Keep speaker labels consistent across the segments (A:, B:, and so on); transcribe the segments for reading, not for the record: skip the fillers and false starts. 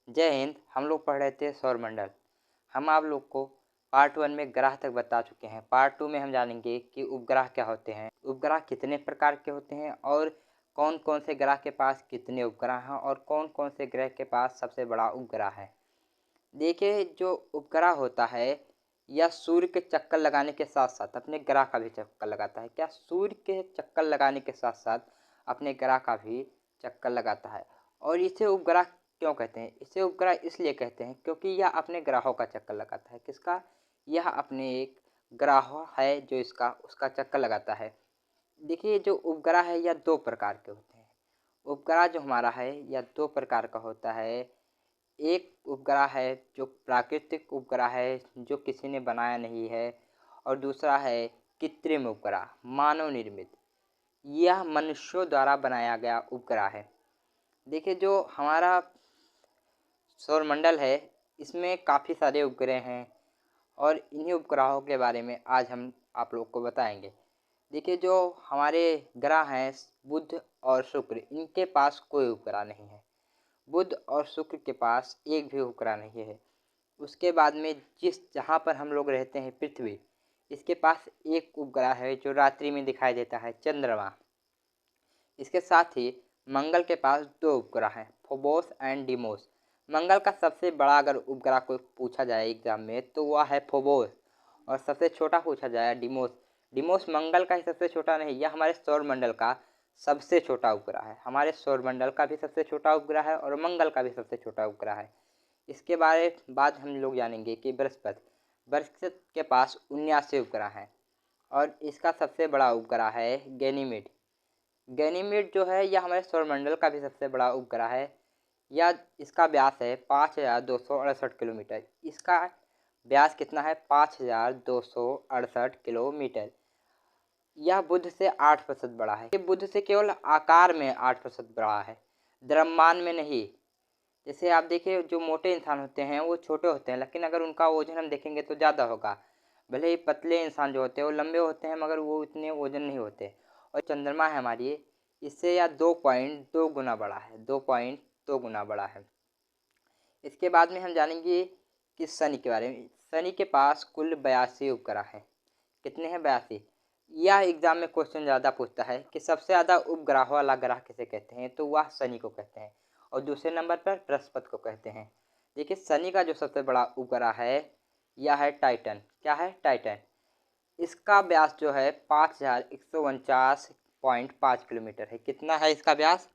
A: जय हिंद। हम लोग पढ़ रहे थे सौरमंडल। हम आप लोग को पार्ट 1 में ग्रह तक बता चुके हैं। पार्ट 2 में हम जानेंगे कि उपग्रह क्या होते हैं, उपग्रह कितने प्रकार के होते हैं और कौन कौन से ग्रह के पास कितने उपग्रह हैं और कौन कौन से ग्रह के पास सबसे बड़ा उपग्रह है। देखिए, जो उपग्रह होता है यह सूर्य के चक्कर लगाने के साथ साथ अपने ग्रह का भी चक्कर लगाता है। क्या सूर्य के चक्कर लगाने के साथ साथ अपने ग्रह का भी चक्कर लगाता है। और इसे उपग्रह क्यों कहते हैं? इसे उपग्रह इसलिए कहते हैं क्योंकि यह अपने ग्रहों का चक्कर लगाता है। किसका? यह अपने एक ग्रह है जो इसका उसका चक्कर लगाता है। देखिए, जो उपग्रह है यह दो प्रकार के होते हैं। उपग्रह जो हमारा है यह दो प्रकार का होता है। एक उपग्रह है जो प्राकृतिक उपग्रह है, जो किसी ने बनाया नहीं है, और दूसरा है कृत्रिम उपग्रह, मानव निर्मित। यह मनुष्यों द्वारा बनाया गया उपग्रह है। देखिए, जो हमारा सौरमंडल है इसमें काफ़ी सारे उपग्रह हैं और इन्हीं उपग्रहों के बारे में आज हम आप लोग को बताएंगे। देखिए, जो हमारे ग्रह हैं बुध और शुक्र, इनके पास कोई उपग्रह नहीं है। बुध और शुक्र के पास एक भी उपग्रह नहीं है। उसके बाद में जहाँ पर हम लोग रहते हैं पृथ्वी, इसके पास एक उपग्रह है जो रात्रि में दिखाई देता है, चंद्रमा। इसके साथ ही मंगल के पास दो उपग्रह हैं, फोबोस एंड डीमोस। मंगल का सबसे बड़ा अगर उपग्रह को पूछा जाए एग्जाम में तो वह है फोबोस, और सबसे छोटा पूछा जाए डीमोस। डीमोस मंगल का ही सबसे छोटा नहीं, यह हमारे सौरमंडल का सबसे छोटा उपग्रह है। हमारे सौरमंडल का भी सबसे छोटा उपग्रह है और मंगल का भी सबसे छोटा उपग्रह है। इसके बाद हम लोग जानेंगे कि बृहस्पति बृहस्पति के पास 79 उपग्रह हैं और इसका सबसे बड़ा उपग्रह है गैनीमेड। गैनीमेड जो है यह हमारे सौरमंडल का भी सबसे बड़ा उपग्रह है। यह इसका व्यास है 5268 किलोमीटर। इसका व्यास कितना है? 5268 किलोमीटर। यह बुध से 8% बड़ा है। ये बुध से केवल आकार में 8% बड़ा है, द्रव्यमान में नहीं। जैसे आप देखिए, जो मोटे इंसान होते हैं वो छोटे होते हैं, लेकिन अगर उनका वजन हम देखेंगे तो ज़्यादा होगा। भले ही पतले इंसान जो होते हैं वो लंबे होते हैं मगर वो इतने वजन नहीं होते। और चंद्रमा है हमारी, इससे यह 2.2 गुना बड़ा है, 2.2 गुना बड़ा है। इसके बाद में हम जानेंगे कि शनि के बारे में। शनि के पास कुल 82 उपग्रह हैं। कितने हैं? 82। यह एग्जाम में क्वेश्चन ज़्यादा पूछता है कि सबसे ज़्यादा उपग्रह वाला ग्रह किसे कहते हैं, तो वह शनि को कहते हैं और दूसरे नंबर पर बृहस्पति को कहते हैं। देखिए, शनि का जो सबसे बड़ा उपग्रह है यह है टाइटन। क्या है? टाइटन। इसका व्यास जो है 5149.5 किलोमीटर है। कितना है इसका व्यास?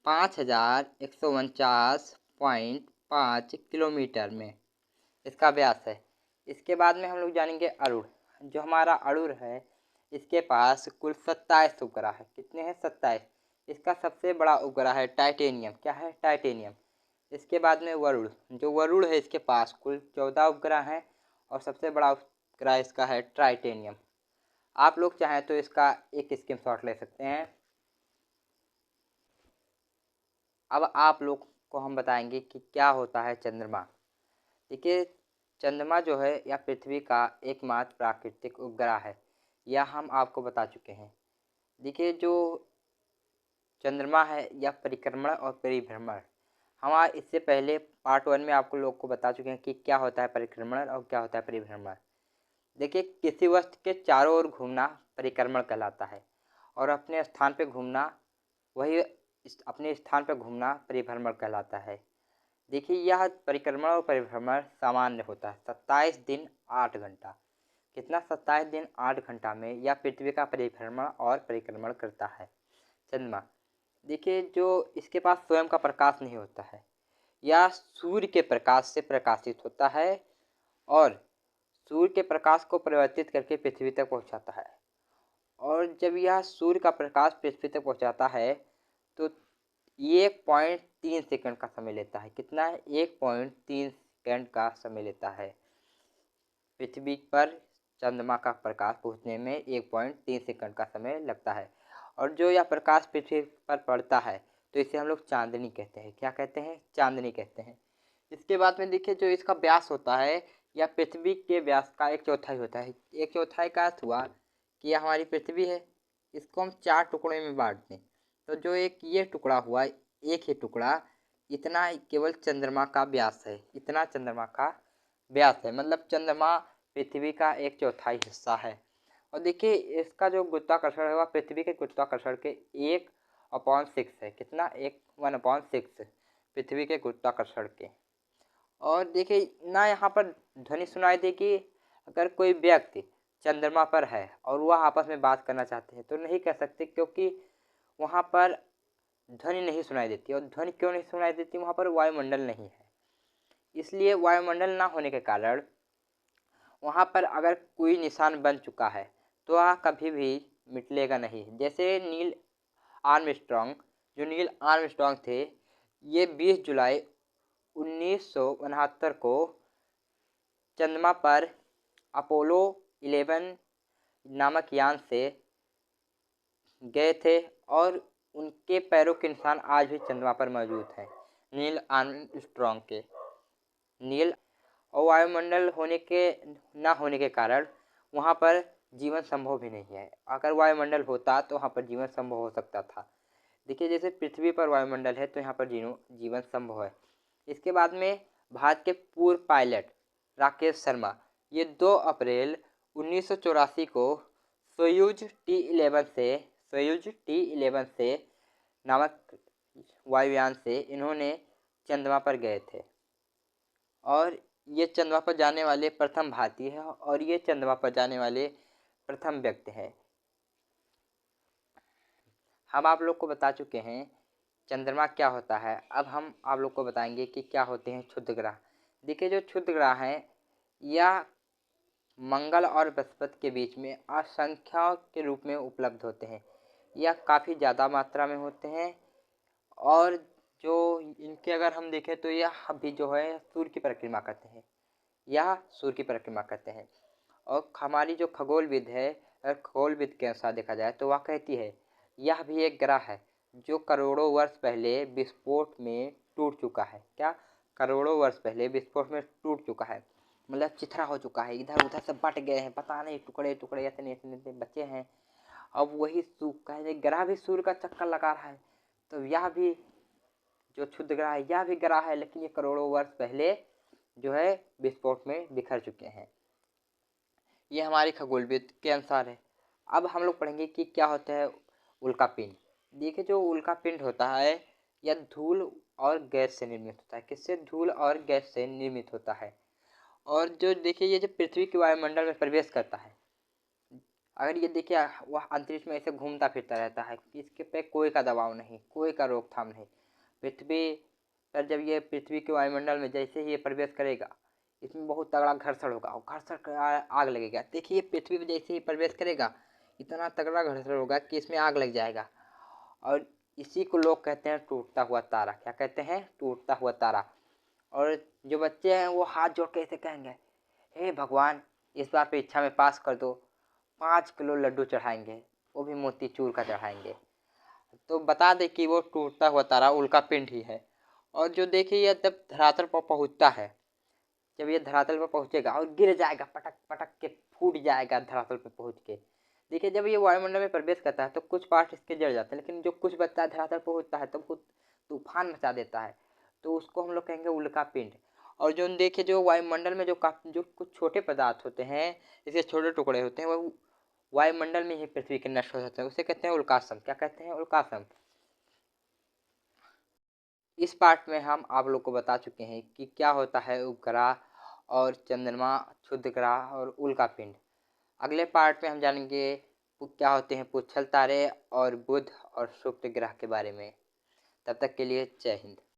A: 5149.5 किलोमीटर में इसका व्यास है। इसके बाद में हम लोग जानेंगे अरुण। जो हमारा अरुण है इसके पास कुल 27 उपग्रह है। कितने हैं? 27। इसका सबसे बड़ा उपग्रह है टाइटेनियम। क्या है? टाइटेनियम। इसके बाद में वरुण। जो वरुण है इसके पास कुल 14 उपग्रह हैं और सबसे बड़ा उपग्रह इसका है टाइटेनियम। आप लोग चाहें तो इसका एक स्क्रीनशॉट ले सकते हैं। अब आप लोग को हम बताएंगे कि क्या होता है चंद्रमा। देखिए, चंद्रमा जो है यह पृथ्वी का एकमात्र प्राकृतिक उपग्रह है, यह हम आपको बता चुके हैं। देखिए, जो चंद्रमा है यह परिक्रमण और परिभ्रमण, हम इससे पहले पार्ट 1 में आपको लोग को बता चुके हैं कि क्या होता है परिक्रमण और क्या होता है परिभ्रमण। देखिए, किसी वस्तु के चारों ओर घूमना परिक्रमण कहलाता है और अपने स्थान पे घूमना, वही अपने स्थान पर घूमना परिभ्रमण कहलाता है। देखिए, यह परिक्रमण और परिभ्रमण सामान्य होता है 27 दिन 8 घंटा। कितना? 27 दिन 8 घंटा में यह पृथ्वी का परिभ्रमण और परिक्रमण करता है चंद्रमा। देखिए, जो इसके पास स्वयं का प्रकाश नहीं होता है, यह सूर्य के प्रकाश से प्रकाशित होता है और सूर्य के प्रकाश को परिवर्तित करके पृथ्वी तक पहुंचाता है। और जब यह सूर्य का प्रकाश पृथ्वी तक पहुंचाता है तो 1.3 सेकंड का समय लेता है। कितना है? 1.3 सेकंड का समय लेता है पृथ्वी पर चंद्रमा का प्रकाश पहुंचने में। 1.3 सेकंड का समय लगता है और जो यह प्रकाश पृथ्वी पर पड़ता है तो इसे हम लोग चांदनी कहते हैं। क्या कहते हैं? चांदनी कहते हैं। इसके बाद में देखिए, जो इसका व्यास होता है यह पृथ्वी के व्यास का 1/4 होता है। 1/4 का अर्थ हुआ कि यह हमारी पृथ्वी है, इसको हम 4 टुकड़े में बांट दें तो जो एक ये टुकड़ा हुआ, एक ही टुकड़ा इतना केवल चंद्रमा का व्यास है, इतना चंद्रमा का व्यास है, मतलब चंद्रमा पृथ्वी का एक चौथाई हिस्सा है। और देखिए इसका जो गुरुत्वाकर्षण है वह पृथ्वी के गुरुत्वाकर्षण के 1/6 है। कितना? 1/6 पृथ्वी के गुरुत्वाकर्षण के। और देखिए ना यहाँ पर ध्वनि सुनाई देगी। अगर कोई व्यक्ति चंद्रमा पर है और वह आपस में बात करना चाहते हैं तो नहीं कह सकते, क्योंकि वहाँ पर ध्वनि नहीं सुनाई देती। और ध्वनि क्यों नहीं सुनाई देती? वहाँ पर वायुमंडल नहीं है। इसलिए वायुमंडल ना होने के कारण वहाँ पर अगर कोई निशान बन चुका है तो वह कभी भी मिटलेगा नहीं। जैसे नील आर्मस्ट्रॉन्ग, जो नील आर्मस्ट्रॉन्ग थे, ये 20 जुलाई 1969 को चंद्रमा पर अपोलो 11 नामक यान से गए थे और उनके पैरों के निशान आज भी चंद्रमा पर मौजूद हैं, नील आर्मस्ट्रॉन्ग के। नील और वायुमंडल होने के ना होने के कारण वहाँ पर जीवन संभव भी नहीं है। अगर वायुमंडल होता तो वहाँ पर जीवन संभव हो सकता था। देखिए जैसे पृथ्वी पर वायुमंडल है तो यहाँ पर जीवन संभव है। इसके बाद में भारत के पूर्व पायलट राकेश शर्मा, ये 2 अप्रैल 1984 को सोयूज T11 से नामक वायुयान से इन्होंने चंद्रमा पर गए थे और ये चंद्रमा पर जाने वाले प्रथम भारतीय हैं और ये चंद्रमा पर जाने वाले प्रथम व्यक्ति हैं। हम आप लोग को बता चुके हैं चंद्रमा क्या होता है। अब हम आप लोग को बताएंगे कि क्या होते हैं क्षुद्र ग्रह। देखिए जो क्षुद्र ग्रह हैं यह मंगल और बृहस्पति के बीच में असंख्यों के रूप में उपलब्ध होते हैं। यह काफ़ी ज़्यादा मात्रा में होते हैं और जो इनके अगर हम देखें तो यह भी जो है सूर्य की परिक्रमा करते हैं, यह सूर्य की परिक्रमा करते हैं। और हमारी जो खगोलविद है, अगर खगोलविद के अनुसार देखा जाए तो वह कहती है यह भी एक ग्रह है जो करोड़ों वर्ष पहले विस्फोट में टूट चुका है। क्या? करोड़ों वर्ष पहले विस्फोट में टूट चुका है, मतलब चिथड़ा हो चुका है, इधर उधर से बट गए हैं, पता नहीं टुकड़े टुकड़े इतने इतने इतने बचे हैं। अब वही सूखा है, ग्रह भी सूर्य का चक्कर लगा रहा है। तो यह भी जो क्षुद्र ग्रह है यह भी ग्रह है, लेकिन ये करोड़ों वर्ष पहले जो है विस्फोट में बिखर चुके हैं। ये हमारी खगोलविद के अनुसार है। अब हम लोग पढ़ेंगे कि क्या होता है उल्कापिंड। देखिए जो उल्कापिंड होता है यह धूल और गैस से निर्मित होता है। किससे? धूल और गैस से निर्मित होता है। और जो देखिए ये जो पृथ्वी के वायुमंडल में प्रवेश करता है, अगर ये देखिए वह अंतरिक्ष में ऐसे घूमता फिरता रहता है, इसके पे कोई का दबाव नहीं, कोई का रोकथाम नहीं। पृथ्वी पर जब ये पृथ्वी के वायुमंडल में जैसे ही ये प्रवेश करेगा इसमें बहुत तगड़ा घर्षण होगा और घर्षण का आग लगेगा। देखिए पृथ्वी में जैसे ही प्रवेश करेगा इतना तगड़ा घर्षण होगा कि इसमें आग लग जाएगा। और इसी को लोग कहते हैं टूटता हुआ तारा। क्या कहते हैं? टूटता हुआ तारा। और जो बच्चे हैं वो हाथ जोड़ के ऐसे कहेंगे, हे भगवान इस बार परीक्षा में पास कर दो, 5 किलो लड्डू चढ़ाएंगे, वो भी मोतीचूर का चढ़ाएंगे। तो बता दें कि वो टूटता हुआ तारा उल्कापिंड ही है। और जो देखिए यह जब धरातल पर पहुंचता है, जब ये धरातल पर पहुंचेगा और गिर जाएगा, पटक पटक के फूट जाएगा धरातल पर पहुंच के। देखिए जब ये वायुमंडल में प्रवेश करता है तो कुछ पार्ट इसके जल जाते हैं, लेकिन जो कुछ बचता है धरातल पर होता है तब वो तूफान मचा देता है, तो उसको हम लोग कहेंगे उल्कापिंड। और जो देखिए जो वायुमंडल में जो कुछ छोटे पदार्थ होते हैं, जैसे छोटे टुकड़े होते हैं, वो वायुमंडल में ही पृथ्वी के नष्ट हो जाते हैं, उसे कहते हैं उल्कासम। क्या कहते हैं? उल्कासम। इस पार्ट में हम आप लोग को बता चुके हैं कि क्या होता है उपग्रह और चंद्रमा, क्षुद्र ग्रह और उल्कापिंड। अगले पार्ट में हम जानेंगे क्या होते हैं पुच्छल तारे और बुध और शुक्र ग्रह के बारे में। तब तक के लिए जय हिंद।